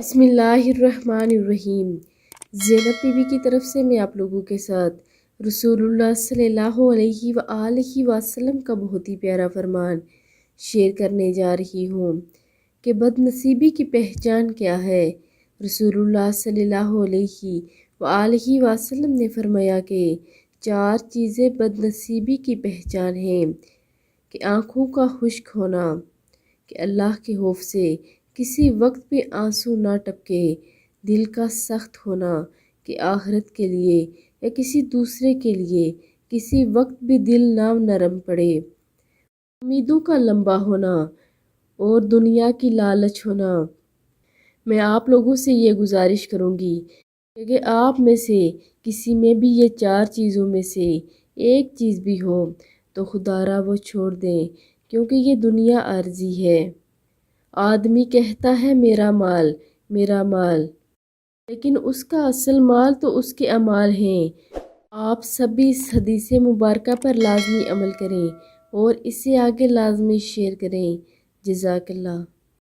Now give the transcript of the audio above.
بسم اللہ الرحمن الرحیم۔ زینب بی بی کی طرف سے میں آپ لوگوں کے ساتھ رسول اللہ صلی اللہ علیہ وآلہ وسلم کا بہت ہی پیارا فرمان شیئر کرنے جا رہی ہوں کہ بد نصیبی کی پہچان کیا ہے۔ رسول اللہ صلی اللہ علیہ وآلہ وسلم نے فرمایا کہ 4 چیزیں بد نصیبی کی پہچان ہیں، کہ آنکھوں کا خشک ہونا، کہ اللہ کے خوف سے کسی وقت بھی آنسو نہ ٹپکے، دل کا سخت ہونا، کہ آخرت کے لیے یا کسی دوسرے کے لیے کسی وقت بھی دل نہ نرم پڑے، امیدوں کا لمبا ہونا اور دنیا کی لالچ ہونا۔ میں آپ لوگوں سے یہ گزارش کروں گی کہ آپ میں سے کسی میں بھی یہ 4 چیزوں میں سے ایک چیز بھی ہو تو خدا را وہ چھوڑ دیں، کیونکہ یہ دنیا عارضی ہے۔ آدمی کہتا ہے میرا مال، لیکن اس کا اصل مال تو اس کے اعمال ہیں۔ آپ سب بھی اس حدیث مبارکہ پر لازمی عمل کریں اور اسے آگے لازمی شیئر کریں۔ جزاک اللہ۔